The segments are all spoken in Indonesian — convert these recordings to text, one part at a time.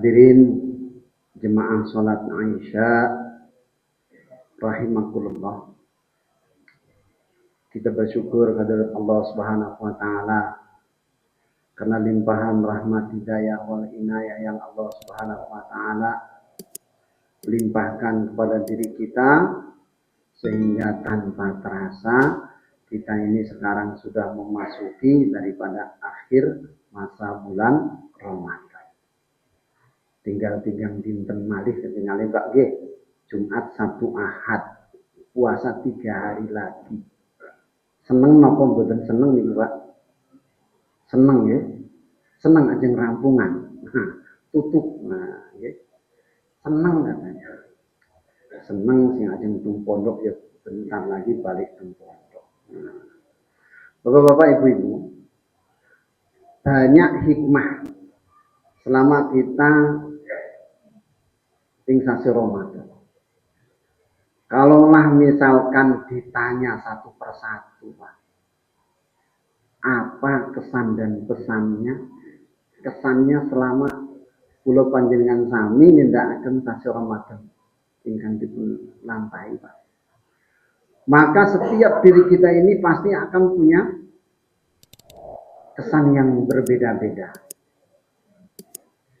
Hadirin jemaah sholat Isya rahimakumullah. Kita bersyukur kepada Allah Subhanahu wa taala karena limpahan rahmat hidayah wal inayah yang Allah Subhanahu wa taala limpahkan kepada diri kita, sehingga tanpa terasa kita ini sekarang sudah memasuki daripada akhir masa bulan Ramadan. Tinggal tigang dinten malih ketinggalan Pak G. Jumat, Sabtu, Ahad. Puasa 3 hari lagi. Seneng napa mboten seneng niku Pak? Seneng ya. Seneng ajeng rampungan. Nah, tutup. Nah, nggih. Seneng katanya. Seneng sing ajeng tung pondok ya bentar lagi balik tung pondok. Nah. Bapak-bapak, ibu-ibu, banyak hikmah selama kita sasi Ramadan. Kalaulah misalkan ditanya satu persatu, Pak, apa kesan dan pesannya? Kesannya selama kula panjenengan sami nindakaken sasi Ramadan ingkang dipun lampahi, Pak. Maka setiap diri kita ini pasti akan punya kesan yang berbeda-beda.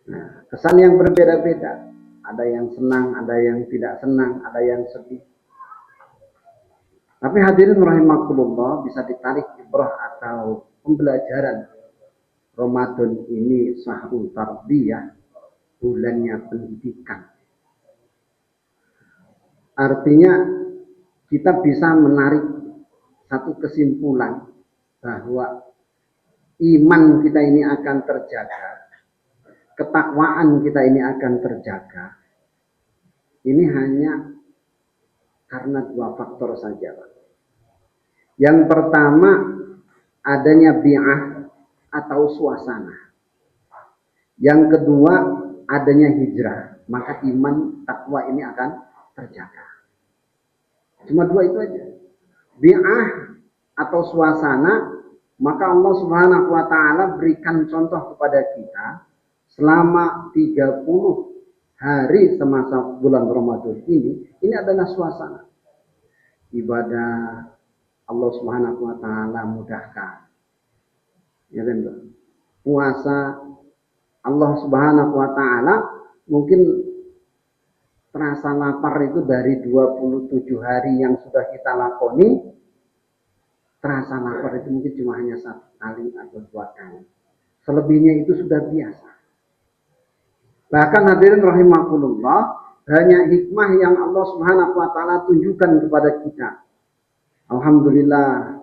Nah, kesan yang berbeda-beda. Ada yang senang, ada yang tidak senang, ada yang sedih. Tapi hadirin rahimakumullah, bisa ditarik ibrah atau pembelajaran. Ramadan ini syahrul tarbiyah, bulannya pendidikan. Artinya kita bisa menarik satu kesimpulan bahwa iman kita ini akan terjaga, ketakwaan kita ini akan terjaga. Ini hanya karena 2 faktor saja, Pak. Yang pertama, adanya bi'ah atau suasana. Yang kedua, adanya hijrah. Maka iman takwa ini akan terjaga. Cuma 2 itu aja. Bi'ah atau suasana, maka Allah Subhanahu wa taala berikan contoh kepada kita selama 30 hari semasa bulan Ramadan ini adalah suasana ibadah Allah Subhanahu wa taala mudahkan. Ya kan? Puasa Allah Subhanahu wa taala mungkin terasa lapar itu dari 27 hari yang sudah kita lakoni. Terasa lapar itu mungkin cuma hanya 1 kali atau 2 kali. Selebihnya itu sudah biasa. Bahkan hadirin rahimakumullah, banyak hikmah yang Allah Subhanahu wa taala tunjukkan kepada kita. Alhamdulillah,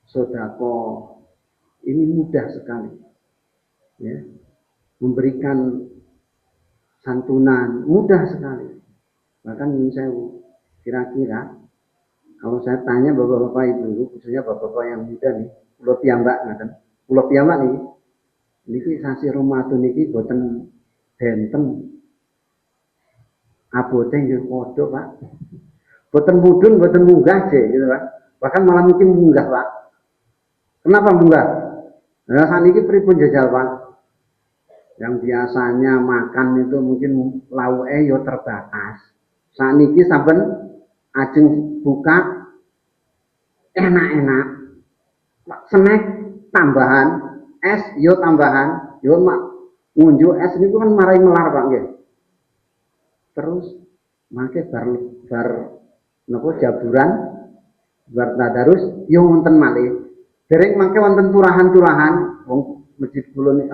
sedekah ini mudah sekali. Ya. Memberikan santunan mudah sekali. Bahkan saya kira-kira kalau saya tanya bapak-bapak ibu, khususnya bapak-bapak yang muda nih, kula piyambak ngaten. Kula piyambak niki sasi Ramadan niki boten benten abote nggih padha, Pak. Boten mudhun, boten munggah je gitu, Pak. Bahkan malah mungkin munggah, Pak. Kenapa munggah? Nah, saniki pripun jajal, Pak? Yang biasanya makan itu mungkin lauke yo terbatas. Saniki saben ajeng buka enak-enak. Snack tambahan, es yo tambahan, yo mak ngunjuk es niku kan marai melar, Pak nggih. Terus mangke bar napa jaburan bar tadarus yo wonten malih. Dereng mangke wonten turahan-turahan wong masjid kula niki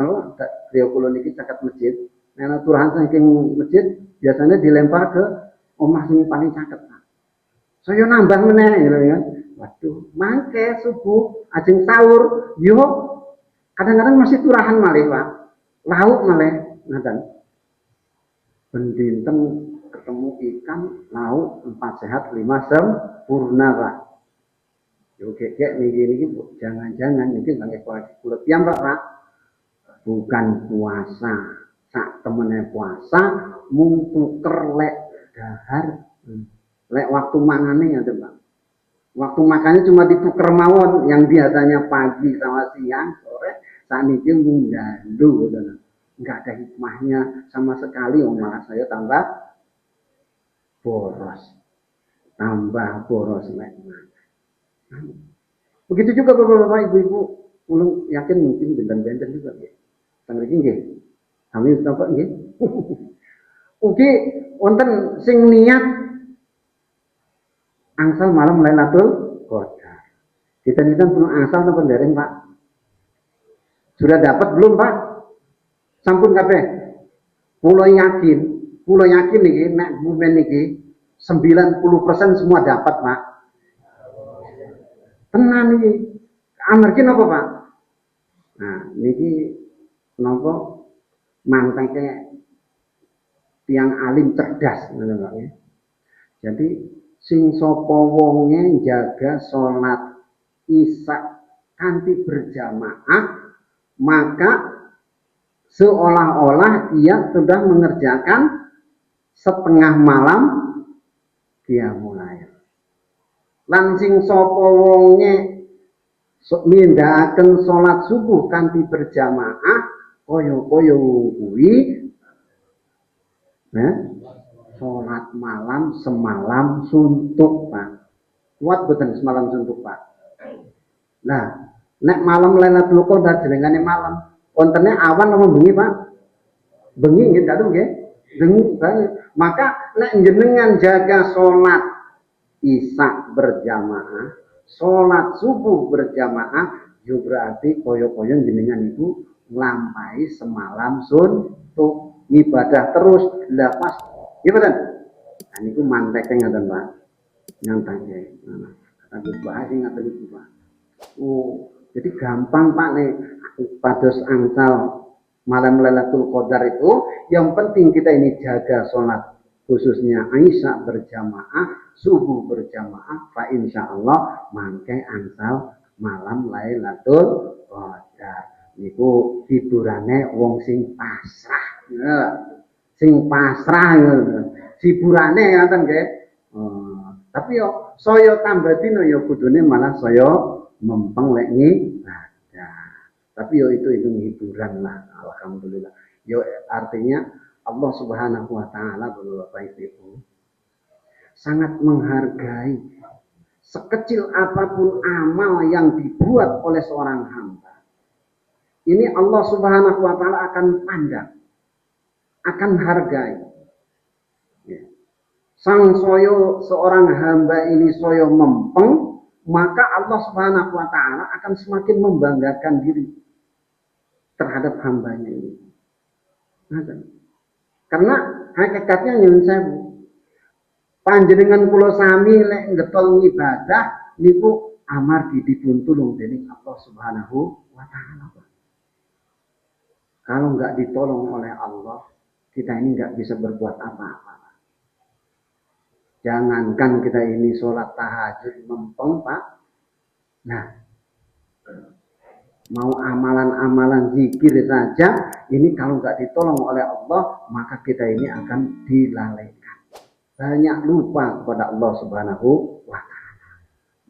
griya kula niki caket masjid. Nek turahan saking masjid biasanya dilempar ke omah sing paling caket. Saya nambah meneh gitu ya. Waduh, mangke subuh ajeng sahur yo kadang-kadang masih turahan malih, Pak. Lauk malih ngaten. Ben dinten ketemu ikan, lauk 4 sehat 5 sempurna, Pak. Yo kek niki jangan-jangan niki nggih kula piyambak, Pak. Bukan puasa. Sak temene puasa mung tuker lek dahar. Lek waktu mangane ya, Pak. Waktu makannya cuma ditukar mawon yang biasanya pagi sama siang, sore, saat ini mung dalu. nggak ada hikmahnya sama sekali, malah saya tambah boros, Begitu juga bapak-bapak, ibu-ibu, ulun yakin mungkin benten-benten juga nggih. Teng mriki nggih. Kami napa nggih? Ugi wonten sing niat angsal malam Lailatul Qadar. Kita belum angsal napa dereng, Pak? Sudah dapat belum, Pak? Sampun kabeh. Pulau yakin niki nek bumen niki 90% semua dapat, Pak. Tenan niki. Amargi napa, Pak? Nah, niki napa manteke tiang alim cerdas ngono Pak ya. Jadi sing sapa wonge jaga salat Isya kanthi berjamaah, maka seolah-olah ia sudah mengerjakan setengah malam dia mulai. Lan sing sapa wonge nindakaken salat subuh kanthi berjamaah kaya-kaya kuwi salat malam semalam suntuk, Pak. Kuat boten semalam suntuk, Pak? Nah, nek malam Lailatul Qadar jenengane malam, wontene awan apa bengi, Pak? Bengi nggih, dalu nggih. Bengi. Maka nek jenengan jaga salat Isya berjamaah, salat subuh berjamaah, yo berarti kaya-kaya jenengan itu nglampahi semalam suntuk, ibadah terus lepas. Iya betul. Nah niku manteke ngaten, Pak. Nyantake. Nah, kata bahas ngaten iku, Pak. Oh, jadi gampang Pak nih pados angsal malam Lailatul Qadar itu, yang penting kita ini jaga sholat khususnya Isya berjamaah, subuh berjamaah, fa insya Allah mangke angsal malam Lailatul Qadar. Niku hiburane wong sing pasrah, sing pasrah, hiburane ngoten nggih. Tapi yo saya tambah dino yo kudune malah saya mempeng lek ibadah. Tapi yo itu hiburan lah, alhamdulillah. Yo artinya Allah Subhanahu wa taala Bapak Ibu sangat menghargai sekecil apapun amal yang dibuat oleh seorang hamba. Ini Allah Subhanahu wa taala akan pandang, akan hargai. Sang soyo seorang hamba ini soyo mempeng, maka Allah Subhanahu wa taala akan semakin membanggakan diri terhadap hambanya ini. Karena hakikatnya nyuwun sewu, panjenengan kula sami lek ngetol ibadah niku amargi dituntulung dening Allah Subhanahu wa taala. Kalau nggak ditolong oleh Allah, kita ini nggak bisa berbuat apa-apa. Jangankan kita ini sholat tahajud mempeng, Pak. Nah, mau amalan-amalan zikir saja, ini kalau nggak ditolong oleh Allah, maka kita ini akan dilalaikan. Banyak lupa kepada Allah Subhanahu wa taala.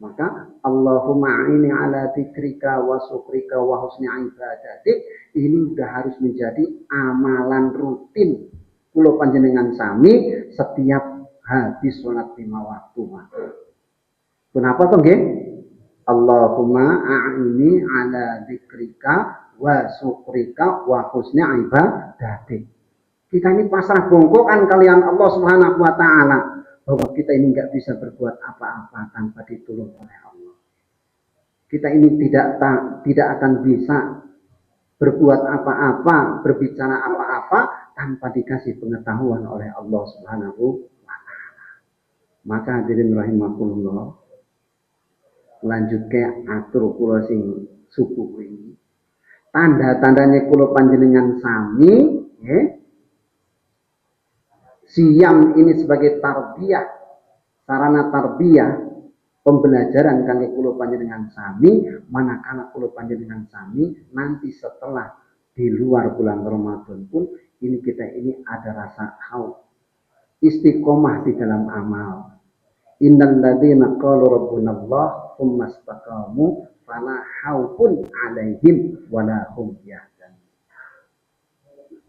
Maka Allahumma a'inni ala dzikrika wa syukrika wa husni ibadatik, ini sudah harus menjadi amalan rutin kula panjenengan sami setiap habis sholat 5 waktu. Kenapa toh nggih? Allahumma a'inni ala dzikrika wa syukrika wa husni ibadatik. Kita ini pasrah bongkokan kalian Allah Subhanahu wa taala bahwa kita ini enggak bisa berbuat apa-apa tanpa ditolong oleh Allah. Kita ini tidak akan bisa berbuat apa-apa, berbicara apa-apa tanpa dikasih pengetahuan oleh Allah Subhanahu. Maka hadirin rahimakumullah, lanjut ke atur kula sing subuh ini. Tanda-tandanya kula panjenengan sami, siam ini sebagai tarbiyah, sarana tarbiyah, pembelajaran kangge kula panjenengan sami, manakala kula panjenengan sami nanti setelah di luar bulan Ramadan pun ini kita ini ada rasa haus, istiqomah di dalam amal. Innal ladzina qalu rabbuna Allah tsumma istaqamu fala khaufun 'alaihim wala hum yahzanun.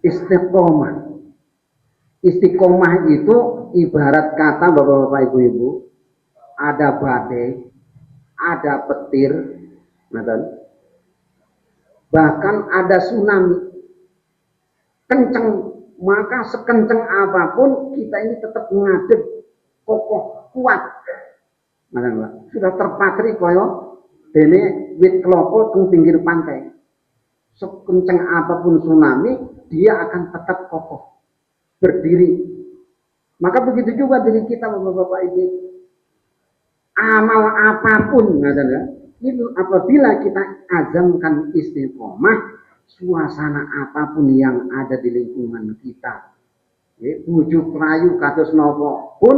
Istiqomah. Istiqomah itu ibarat kata bapak-bapak ibu-ibu, ada badai, ada petir, bahkan ada tsunami kenceng, maka sekenceng apapun kita ini tetap ngadeg, kokoh, kuat. Sudah terpatri koyo dene wit kelapa teng pinggir pantai. Sekenceng apapun tsunami, dia akan tetap kokoh, berdiri. Maka begitu juga diri kita bapak-bapak ini. Amal apapun, itu apabila kita azamkan istiqomah, suasana apapun yang ada di lingkungan kita, bujuk rayu kados nopo pun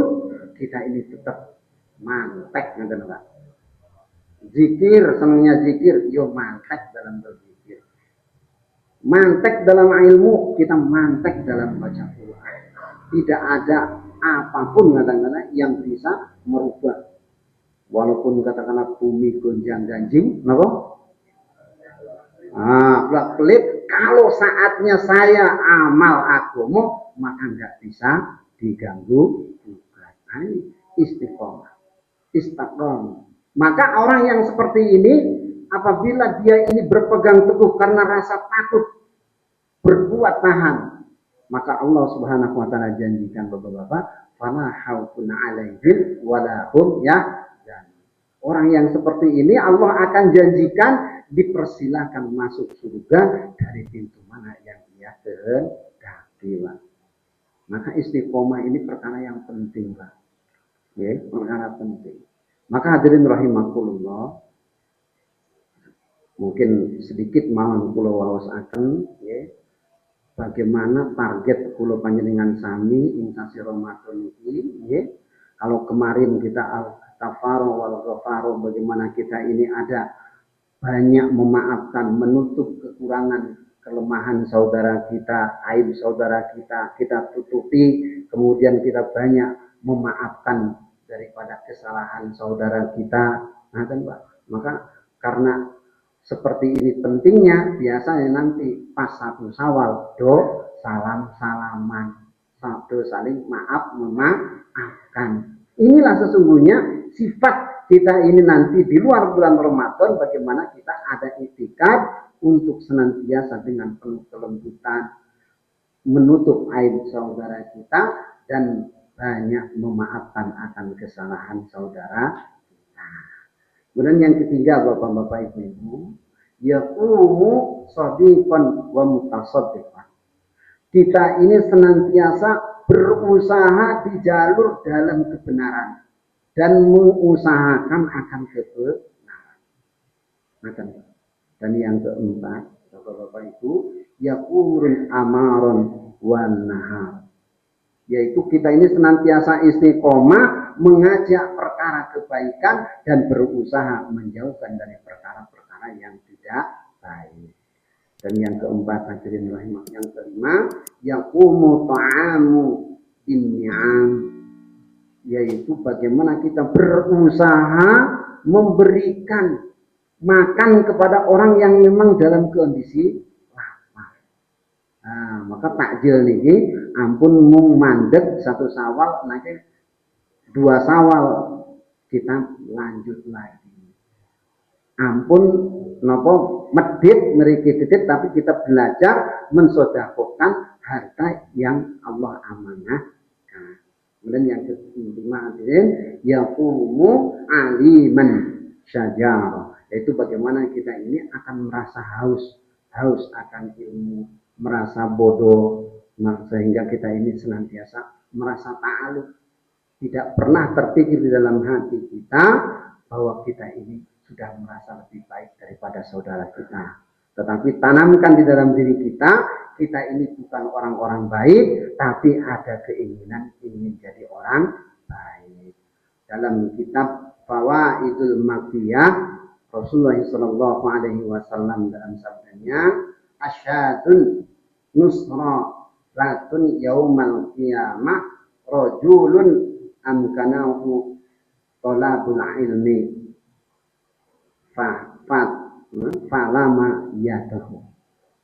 kita ini tetap mantek, zikir, senangnya zikir, yo mantek dalam berzikir, mantek dalam ilmu, kita mantek dalam baca Quran. Tidak ada apapun kadang-kadang yang bisa merubah, walaupun katakanlah bumi gonjang ganjing, kenapa? Pelit, kalau saatnya saya amal agama, maka nggak bisa diganggu juga. Istiqomah, istiqomah. Maka orang yang seperti ini, apabila dia ini berpegang teguh karena rasa takut, berbuat tahan, maka Allah Subhanahu wa taala janjikan bapak-bapak, fala haufun 'alaihim wala hum yahzanun. Orang yang seperti ini Allah akan janjikan dipersilakan masuk surga dari pintu mana yang dia kehendaki. Maka istiqomah ini perkara yang penting, Pak. Ya, perkara penting. Maka hadirin rahimakumullah, mungkin sedikit mau kula waosaken, ya, bagaimana target kula panjenengan sami ing sasi Ramadan iki, ya. Kalau kemarin kita al-kafaru wal ghafaru, bagaimana kita ini ada banyak memaafkan, menutup kekurangan, kelemahan saudara kita, aib saudara kita tutupi, kemudian kita banyak memaafkan daripada kesalahan saudara kita. Nah, kan Pak, maka karena seperti ini pentingnya, biasanya nanti pas 1 Syawal salam-salaman, saling maaf memaafkan. Inilah sesungguhnya sifat kita ini nanti di luar bulan Ramadan, bagaimana kita ada itikad untuk senantiasa dengan penuh kelembutan menutup aib saudara kita dan banyak memaafkan akan kesalahan saudara kita. Kemudian yang ketiga bapak-bapak ibu-ibu, yaqumu shadiqan wa mutasaddiqan. Kita ini senantiasa berusaha di jalur dalam kebenaran dan mengusahakan akan kebenaran. Dan yang keempat, bapak-bapak ibu, yaqurul amaron wan nahar. Yaitu kita ini senantiasa istiqomah mengajak perkara kebaikan dan berusaha menjauhkan dari perkara-perkara yang tidak baik. Dan yang keempat, hadirin rahimah, yang kelima, yaqumu ta'amu binni'am, yaitu bagaimana kita berusaha memberikan makan kepada orang yang memang dalam kondisi lapar. Maka takjil niki ampun mung mandek 1 Syawal, nanti 2 Syawal kita lanjut lagi. Ampun nopo medit meriki titit, tapi kita belajar mensodakokan harta yang Allah amanahkan. Kemudian yang kelima, hadirin, yaqumu aliman syajar, yaitu bagaimana kita ini akan merasa haus akan ilmu, merasa bodoh, sehingga kita ini senantiasa merasa ta'aluk, tidak pernah terpikir di dalam hati kita bahwa kita ini sudah merasa lebih baik daripada saudara kita. Tetapi tanamkan di dalam diri kita ini bukan orang-orang baik, tapi ada keinginan ingin jadi orang baik. Dalam kitab Fawaidul Maqiyah, Rasulullah Shallallahu Alaihi Wasallam dalam sabdanya, asyadun nusra latun yaumal qiyamah rajulun amkanahu tolabul ilmi falama yadahu.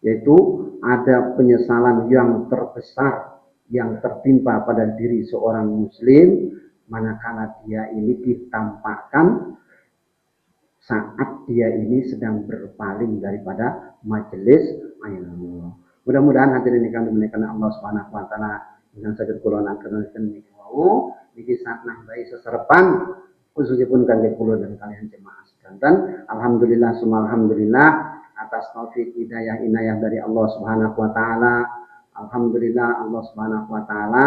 yaitu ada penyesalan yang terbesar yang tertimpa pada diri seorang muslim manakala dia ini ditampakkan saat dia ini sedang berpaling daripada majelis ilmu. Mudah-mudahan hadirin ini kami menekan Allah Subhanahu wa taala dengan saged kula nangkenen niki wau niki sak nambahi seserepan khususipun kangge kula dan kalian jemaah sedanten. Alhamdulillah summa alhamdulillah atas taufik hidayah inayah dari Allah Subhanahu wa taala. Alhamdulillah Allah Subhanahu wa taala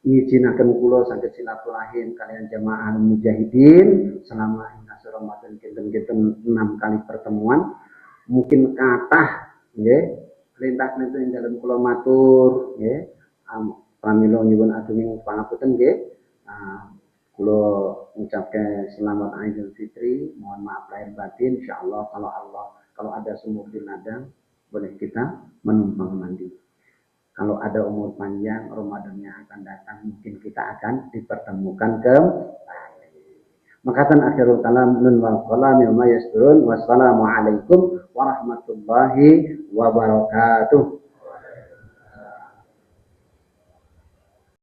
ngijinaken kula saged silaturahim kalian jamaah mujahidin selama inasa Ramadan kinten-kinten 6 kali pertemuan. Mungkin kathah nggih lintas-lintas dalam kula matur nggih pramila nyuwun ageng pangapunten nggih. Kula ngucapke selamat Idul Fitri, mohon maaf lahir batin, insyaallah kalau ada sumur di ladang boleh kita menumpang mandi. Kalau ada umur panjang, Ramadan yang akan datang, mungkin kita akan dipertemukan kembali. Makatan akhirul kalam nun wal qalam yawma yasturun. Wassalamualaikum warahmatullahi wabarakatuh.